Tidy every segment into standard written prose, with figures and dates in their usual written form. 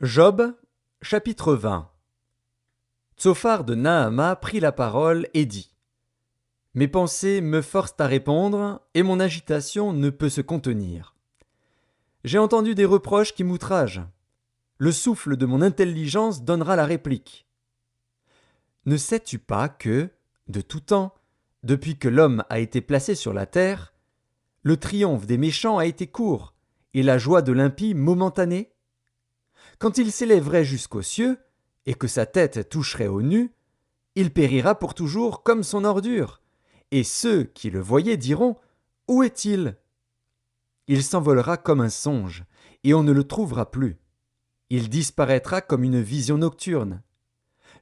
Job, chapitre 20. Tsophar de Naama prit la parole et dit: Mes pensées me forcent à répondre, et mon agitation ne peut se contenir. J'ai entendu des reproches qui m'outragent. Le souffle de mon intelligence donnera la réplique. Ne sais-tu pas que, de tout temps, depuis que l'homme a été placé sur la terre, le triomphe des méchants a été court, et la joie de l'impie momentanée? Quand il s'élèverait jusqu'aux cieux, et que sa tête toucherait aux nues, il périra pour toujours comme son ordure, et ceux qui le voyaient diront: Où est-il? Il s'envolera comme un songe, et on ne le trouvera plus. Il disparaîtra comme une vision nocturne.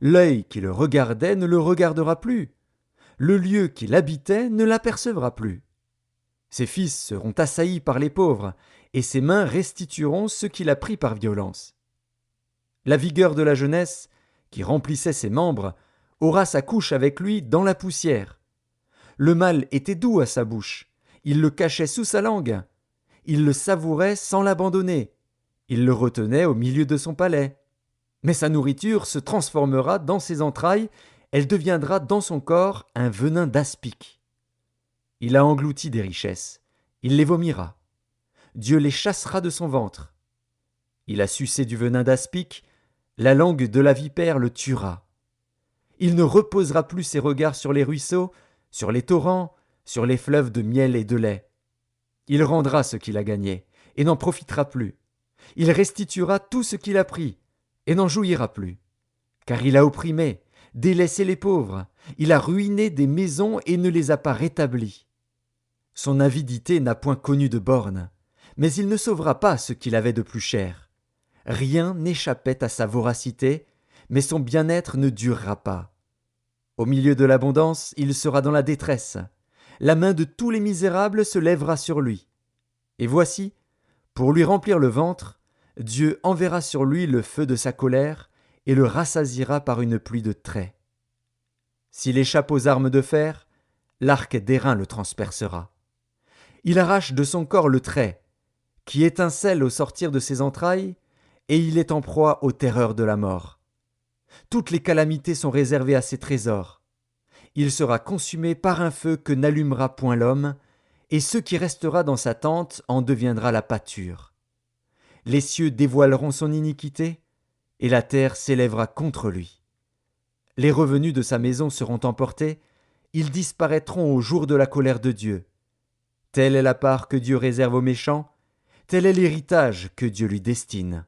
L'œil qui le regardait ne le regardera plus. Le lieu qu'il habitait ne l'apercevra plus. Ses fils seront assaillis par les pauvres, et ses mains restitueront ce qu'il a pris par violence. La vigueur de la jeunesse, qui remplissait ses membres, aura sa couche avec lui dans la poussière. Le mal était doux à sa bouche, il le cachait sous sa langue. Il le savourait sans l'abandonner, il le retenait au milieu de son palais. Mais sa nourriture se transformera dans ses entrailles, elle deviendra dans son corps un venin d'aspic. Il a englouti des richesses, il les vomira. Dieu les chassera de son ventre. Il a sucé du venin d'aspic, la langue de la vipère le tuera. Il ne reposera plus ses regards sur les ruisseaux, sur les torrents, sur les fleuves de miel et de lait. Il rendra ce qu'il a gagné, et n'en profitera plus. Il restituera tout ce qu'il a pris, et n'en jouira plus. Car il a opprimé, délaissé les pauvres, il a ruiné des maisons et ne les a pas rétablies. Son avidité n'a point connu de bornes, mais il ne sauvera pas ce qu'il avait de plus cher. Rien n'échappait à sa voracité, mais son bien-être ne durera pas. Au milieu de l'abondance, il sera dans la détresse. La main de tous les misérables se lèvera sur lui. Et voici, pour lui remplir le ventre, Dieu enverra sur lui le feu de sa colère et le rassasiera par une pluie de traits. S'il échappe aux armes de fer, l'arc d'airain le transpercera. Il arrache de son corps le trait, qui étincelle au sortir de ses entrailles, et il est en proie aux terreurs de la mort. Toutes les calamités sont réservées à ses trésors. Il sera consumé par un feu que n'allumera point l'homme, et ce qui restera dans sa tente en deviendra la pâture. Les cieux dévoileront son iniquité, et la terre s'élèvera contre lui. Les revenus de sa maison seront emportés, ils disparaîtront au jour de la colère de Dieu. Telle est la part que Dieu réserve aux méchants, tel est l'héritage que Dieu lui destine.